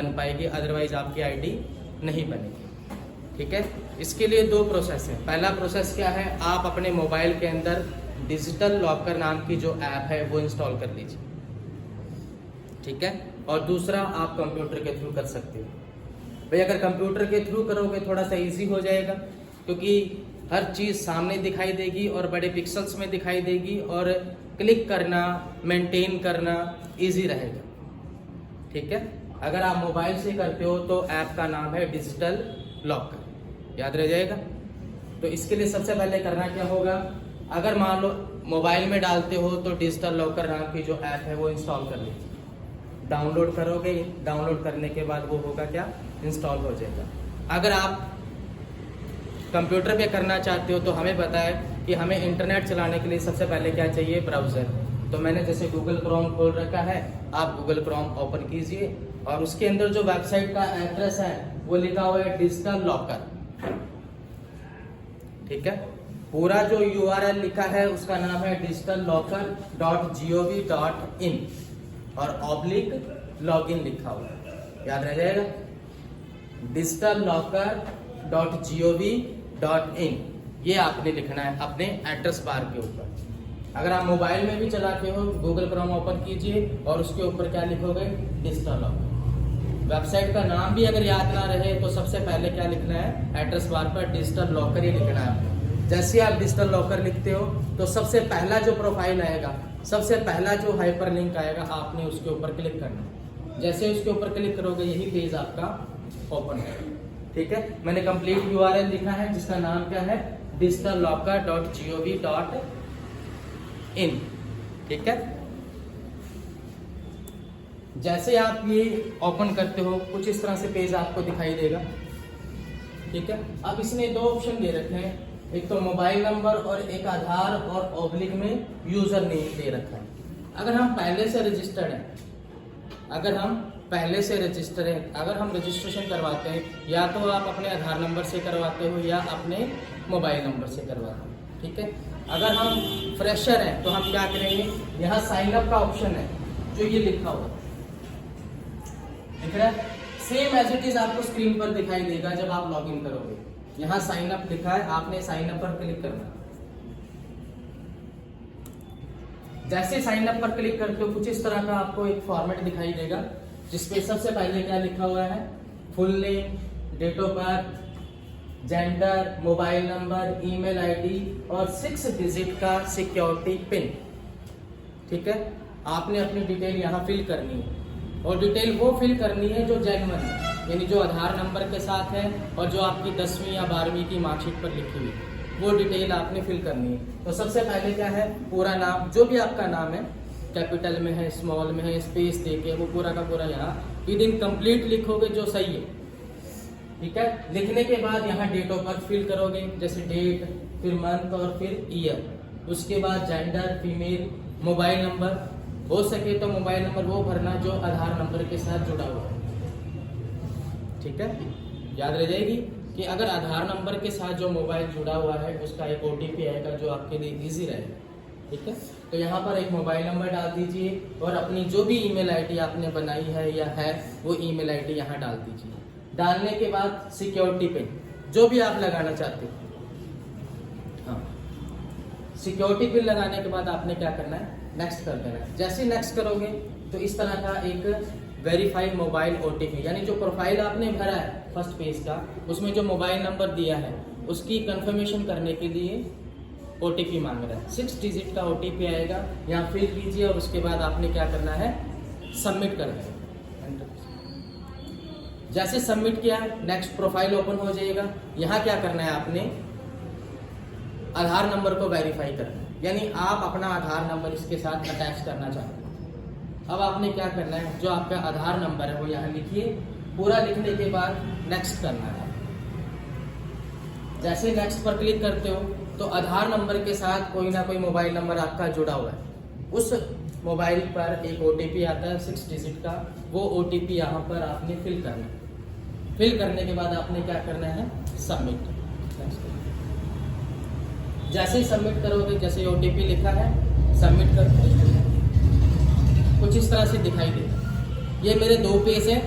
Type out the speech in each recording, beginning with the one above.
बन पाएगी, अदरवाइज आपकी आईडी नहीं बनेगी। ठीक है, इसके लिए दो प्रोसेस है। पहला प्रोसेस क्या है, आप अपने मोबाइल के अंदर डिजिटल लॉकर नाम की जो ऐप है वो इंस्टॉल कर लीजिए। ठीक है, और दूसरा आप कंप्यूटर के थ्रू कर सकते हो। भाई अगर कंप्यूटर के थ्रू करोगे थोड़ा सा इजी हो जाएगा, क्योंकि हर चीज़ सामने दिखाई देगी और बड़े पिक्सल्स में दिखाई देगी और क्लिक करना, मेंटेन करना इजी रहेगा। ठीक है, अगर आप मोबाइल से करते हो तो ऐप का नाम है डिजिटल लॉकर, याद रह जाएगा। तो इसके लिए सबसे पहले करना क्या होगा, अगर मान लो मोबाइल में डालते हो तो डिजिटल लॉकर नाम की जो ऐप है वो इंस्टॉल कर लीजिए। डाउनलोड करोगे, डाउनलोड करने के बाद वो होगा क्या, इंस्टॉल हो जाएगा। अगर आप कंप्यूटर पे करना चाहते हो तो हमें पता है कि हमें इंटरनेट चलाने के लिए सबसे पहले क्या चाहिए, ब्राउज़र। तो मैंने जैसे गूगल क्रोम खोल रखा है, आप गूगल क्रोम ओपन कीजिए और उसके अंदर जो वेबसाइट का एड्रेस है वो लिखा हुआ है डिजिटल लॉकर। ठीक है, पूरा जो URL लिखा है उसका नाम है digitalllocker.gov.in और ऑब्लिक लॉगिन लिखा हुआ है, याद रह जाएगा। digitalllocker.gov.in ये आपने लिखना है अपने एड्रेस बार के ऊपर। अगर आप मोबाइल में भी चलाते हो, गूगल क्रोम ओपन कीजिए और उसके ऊपर क्या लिखोगे, डिजिटल लॉकर। वेबसाइट का नाम भी अगर याद ना रहे तो सबसे पहले क्या लिखना है, एड्रेस बार पर डिजिटल लॉकर ही लिखना है। जैसे आप डिजिटल लॉकर लिखते हो तो सबसे पहला जो प्रोफाइल आएगा, सबसे पहला जो हाइपर लिंक आएगा, आपने उसके ऊपर क्लिक करना है। जैसे उसके ऊपर क्लिक करोगे यही पेज आपका ओपन होगा। ठीक है, मैंने कंप्लीट URL लिखा है जिसका नाम क्या है, digitalllocker.gov.in। ठीक है, जैसे आप ये ओपन करते हो कुछ इस तरह से पेज आपको दिखाई देगा। ठीक है, अब इसने दो ऑप्शन दे रखे हैं, एक तो मोबाइल नंबर और एक आधार और ऑब्लिक में यूजर नेम दे रखा है। अगर हम पहले से रजिस्टर्ड हैं, अगर हम रजिस्ट्रेशन करवाते हैं, या तो आप अपने आधार नंबर से करवाते हो या अपने मोबाइल नंबर से करवाते हो। ठीक है, अगर हम फ्रेशर हैं तो हम क्या करेंगे, यहाँ साइन अप का ऑप्शन है जो ये लिखा हुआ दिख रहा है, सेम एज इट इज आपको स्क्रीन पर दिखाई देगा जब आप लॉगिन करोगे। यहाँ साइन अप लिखा है, आपने साइन अप पर क्लिक करना। जैसे साइन अप पर क्लिक करते हो कुछ इस तरह का आपको एक फॉर्मेट दिखाई देगा, जिसपे सबसे पहले क्या लिखा हुआ है, full name, date of birth, gender, mobile number, email ID और 6 डिजिट का सिक्योरिटी पिन। ठीक है, आपने अपनी डिटेल यहाँ फिल करनी है और डिटेल वो फिल करनी है जो जेन्युइन है, यानी जो आधार नंबर के साथ है और जो आपकी 10वीं या 12वीं की मार्कशीट पर लिखी हुई वो डिटेल आपने फिल करनी है। तो सबसे पहले क्या है, पूरा नाम, जो भी आपका नाम है, कैपिटल में है, स्मॉल में है, स्पेस देके वो पूरा का पूरा यहाँ विदिन कंप्लीट लिखोगे जो सही है। ठीक है, लिखने के बाद यहाँ डेट ऑफ बर्थ फिल करोगे, जैसे डेट, फिर मंथ और फिर ईयर। उसके बाद जेंडर, फीमेल, मोबाइल नंबर, हो सके तो मोबाइल नंबर वो भरना जो आधार नंबर के साथ जुड़ा हुआ है। ठीक है, याद रह जाएगी कि अगर आधार नंबर के साथ जो मोबाइल जुड़ा हुआ है उसका एक OTP आएगा जो आपके लिए इजी रहेगा। ठीक है, तो यहाँ पर एक मोबाइल नंबर डाल दीजिए और अपनी जो भी ईमेल आईडी आपने बनाई है या है वो ईमेल आईडी यहाँ डाल दीजिए। डालने के बाद सिक्योरिटी पिन जो भी आप लगाना चाहते हो, हाँ, सिक्योरिटी पिन लगाने के बाद आपने क्या करना है, नेक्स्ट कर देना है। जैसे नेक्स्ट करोगे तो इस तरह का एक वेरीफाइड मोबाइल OTP, यानी जो प्रोफाइल आपने भरा है फर्स्ट पेज का, उसमें जो मोबाइल नंबर दिया है उसकी कंफर्मेशन करने के लिए OTP मांग रहा है। 6 डिजिट का OTP आएगा, यहाँ फिल कीजिए और उसके बाद आपने क्या करना है, सबमिट कर देना। जैसे सबमिट किया, नेक्स्ट प्रोफाइल ओपन हो जाएगा। यहाँ क्या करना है, आपने आधार नंबर को वेरीफाई करना है, यानी आप अपना आधार नंबर इसके साथ अटैच करना चाहते हैं। अब आपने क्या करना है, जो आपका आधार नंबर है वो यहाँ लिखिए, पूरा लिखने के बाद नेक्स्ट करना है। जैसे नेक्स्ट पर क्लिक करते हो तो आधार नंबर के साथ कोई ना कोई मोबाइल नंबर आपका जुड़ा हुआ है, उस मोबाइल पर एक OTP आता है 6 डिजिट का, वो OTP यहाँ पर आपने फिल करना है। फिल करने के बाद आपने क्या करना है, सबमिट। जैसे ही सबमिट करोगे, जैसे OTP लिखा है, सबमिट कर कुछ इस तरह से दिखाई देगा। ये मेरे 2 पेज हैं,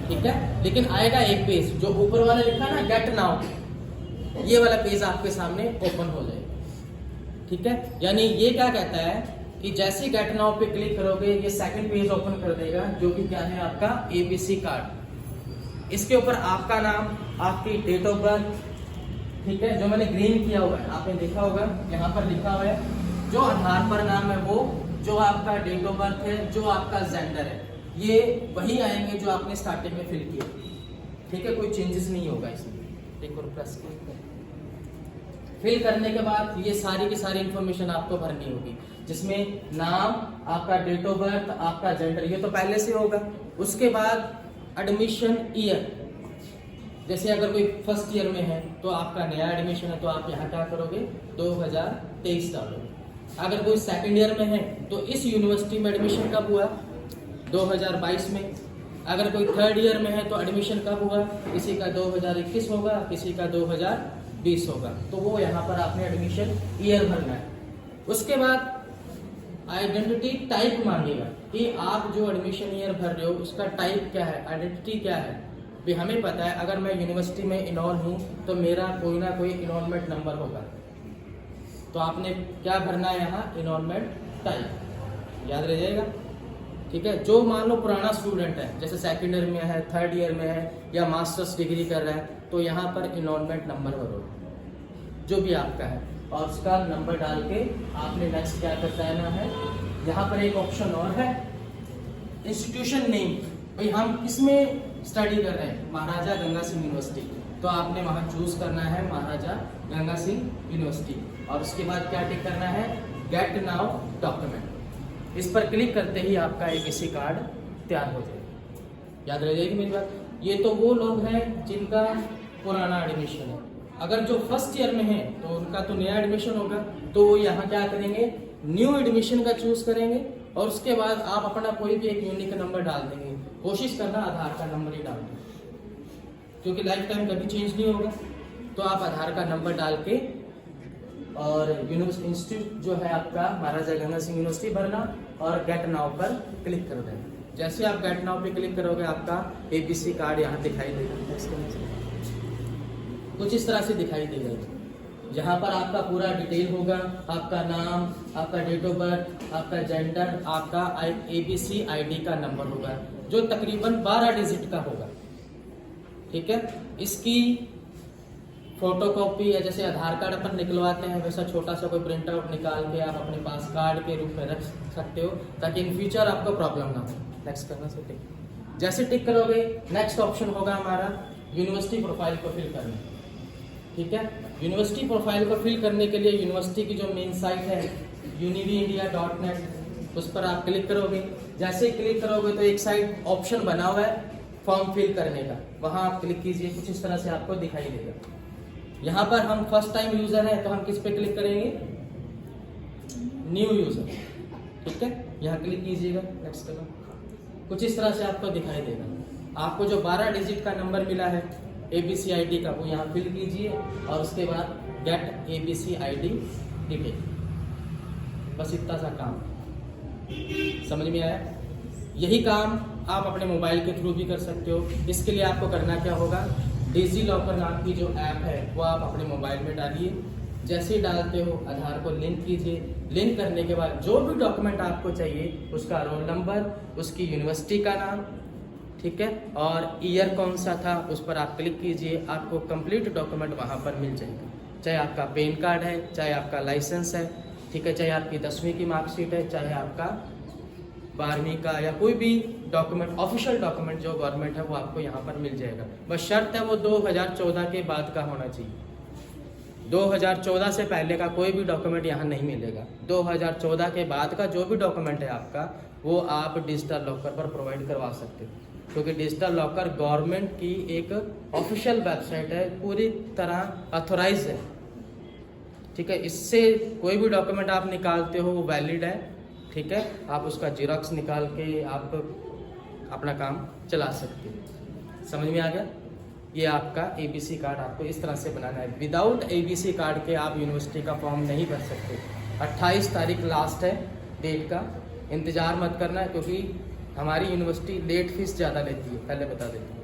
ठीक है। लेकिन आएगा एक पेज, जो ऊपर वाला लिखा ना गेट नाउ, ये वाला पेज आपके सामने ओपन हो जाएगा, ठीक है। यानी ये क्या कहता है कि जैसे ही गेट नाउ पे क्लिक करोगे ये सेकंड पेज ओपन कर देगा, जो कि क्या है आपका एबीसी कार्ड। इसके ऊपर आपका नाम, आपकी डेट ऑफ बर्थ, ठीक है, जो मैंने ग्रीन किया हुआ है आपने देखा होगा, यहाँ पर लिखा हुआ है जो आधार पर नाम है वो, जो आपका डेट ऑफ बर्थ है, जो आपका जेंडर है, ये वही आएंगे जो आपने स्टार्टिंग में फिल किया, ठीक है। कोई चेंजेस नहीं होगा इसमें। एक और प्रेस फिल करने के बाद ये सारी की सारी इंफॉर्मेशन आपको भरनी होगी, जिसमें नाम, आपका डेट ऑफ बर्थ, आपका जेंडर, ये तो पहले से होगा। उसके बाद एडमिशन ईयर, जैसे अगर कोई फर्स्ट ईयर में है तो आपका नया एडमिशन है तो आप यहाँ क्या करोगे 2023 डालोगे। अगर कोई सेकंड ईयर में है तो इस यूनिवर्सिटी में एडमिशन कब हुआ 2022 में। अगर कोई थर्ड ईयर में है तो एडमिशन कब हुआ, किसी का 2021 होगा, किसी का 2020 होगा, तो वो यहाँ पर आपने एडमिशन ईयर भरना है। उसके बाद आइडेंटिटी टाइप मांगेगा कि आप जो एडमिशन ईयर भर रहे हो उसका टाइप क्या है, आइडेंटिटी क्या है। भी हमें पता है अगर मैं यूनिवर्सिटी में इनरोल हूँ तो मेरा कोई ना कोई इनरोलमेंट नंबर होगा, तो आपने क्या भरना है यहाँ इनरोलमेंट टाइप, याद रह जाएगा, ठीक है। जो मान लो पुराना स्टूडेंट है, जैसे सेकंड ईयर में है, थर्ड ईयर में है या मास्टर्स डिग्री कर रहा है, तो यहाँ पर इनरोलमेंट नंबर भरोगे जो भी आपका है, और उसका नंबर डाल के आपने नेक्स्ट क्या करना है। यहाँ पर एक ऑप्शन और है इंस्टीट्यूशन नेम, भाई हम किसमें स्टडी कर रहे हैं, महाराजा गंगा सिंह यूनिवर्सिटी, तो आपने वहाँ चूज करना है महाराजा गंगा सिंह यूनिवर्सिटी। और उसके बाद क्या टिक करना है गेट नाउ डॉक्यूमेंट, इस पर क्लिक करते ही आपका एबीसी कार्ड तैयार हो जाएगा। याद रह जाएगी मेरी बात। ये तो वो लोग हैं जिनका पुराना एडमिशन है। अगर जो फर्स्ट ईयर में है तो उनका तो नया एडमिशन होगा, तो वो यहाँ क्या करेंगे न्यू एडमिशन का चूज करेंगे, और उसके बाद आप अपना कोई भी एक यूनिक नंबर डाल देंगे। कोशिश करना आधार का नंबर ही डाल दें, क्योंकि लाइफ टाइम कभी चेंज नहीं होगा। तो आप आधार का नंबर डाल के और इंस्टीट्यूट जो है आपका महाराजा गंगा सिंह यूनिवर्सिटी भरना और गेट नाउ पर क्लिक कर देना। जैसे आप गेट नाउ पे क्लिक करोगे आपका एबीसी कार्ड यहाँ दिखाई देगा, कुछ इस तरह से दिखाई देगा, जहाँ पर आपका पूरा डिटेल होगा, आपका नाम, आपका डेट ऑफ बर्थ, आपका जेंडर, आपका एबीसी आईडी का नंबर होगा, जो तकरीबन 12 डिजिट का होगा, ठीक है। इसकी फोटोकॉपी या जैसे आधार कार्ड अपन निकलवाते हैं वैसा छोटा सा कोई प्रिंट आउट निकाल के आप अपने पास कार्ड के रूप में रख सकते हो, ताकि इन फ्यूचर आपको प्रॉब्लम ना हो। नेक्स्ट करना से टिक, जैसे टिक करोगे नेक्स्ट ऑप्शन होगा हमारा यूनिवर्सिटी प्रोफाइल को फिल करना, ठीक है। यूनिवर्सिटी प्रोफाइल को फिल करने के लिए यूनिवर्सिटी की जो मेन साइट है univindia.net, उस पर आप क्लिक करोगे। जैसे ही क्लिक करोगे तो एक साइड ऑप्शन बना हुआ है फॉर्म फिल करने का, वहां आप क्लिक कीजिए, कुछ इस तरह से आपको दिखाई देगा। यहाँ पर हम फर्स्ट टाइम यूजर हैं तो हम किस पे क्लिक करेंगे न्यू यूजर, ठीक है, यहाँ क्लिक कीजिएगा। नेक्स्ट करो, कुछ इस तरह से आपको दिखाई देगा। आपको जो 12 डिजिट का नंबर मिला है एबीसी आईडी का, वो यहाँ फिल कीजिए और उसके बाद गेट एबीसी आईडी डिटेल, बस इतना सा काम। समझ में आया? यही काम आप अपने मोबाइल के थ्रू भी कर सकते हो। इसके लिए आपको करना क्या होगा, डिजी लॉकर नाम की जो ऐप है वो आप अपने मोबाइल में डालिए। जैसे ही डालते हो आधार को लिंक कीजिए। लिंक करने के बाद जो भी डॉक्यूमेंट आपको चाहिए, उसका रोल नंबर, उसकी यूनिवर्सिटी का नाम, ठीक है, और ईयर कौन सा था, उस पर आप क्लिक कीजिए। आपको कंप्लीट डॉक्यूमेंट वहाँ पर मिल जाएगा। चाहे आपका पैन कार्ड है, चाहे आपका लाइसेंस है, ठीक है, चाहे आपकी 10वीं की मार्कशीट है, चाहे आपका 12वीं का, या कोई भी डॉक्यूमेंट, ऑफिशियल डॉक्यूमेंट जो गवर्नमेंट है वो आपको यहाँ पर मिल जाएगा। बस शर्त है वो 2014 के बाद का होना चाहिए। 2014 से पहले का कोई भी डॉक्यूमेंट यहाँ नहीं मिलेगा। 2014 के बाद का जो भी डॉक्यूमेंट है आपका, वो आप डिजिटल लॉकर पर प्रोवाइड करवा सकते हो, क्योंकि डिजिटल लॉकर गवर्नमेंट की एक ऑफिशियल वेबसाइट है, पूरी तरह ऑथोराइज है, ठीक है। इससे कोई भी डॉक्यूमेंट आप निकालते हो वो वैलिड है, ठीक है। आप उसका जिरोक्स निकाल के आप अपना काम चला सकते हो। समझ में आ गया? ये आपका एबीसी कार्ड आपको इस तरह से बनाना है। विदाउट एबीसी कार्ड के आप यूनिवर्सिटी का फॉर्म नहीं भर सकते। 28 तारीख लास्ट है डेट का, इंतज़ार मत करना, क्योंकि हमारी यूनिवर्सिटी लेट फीस ज़्यादा लेती है, पहले बता देते हैं।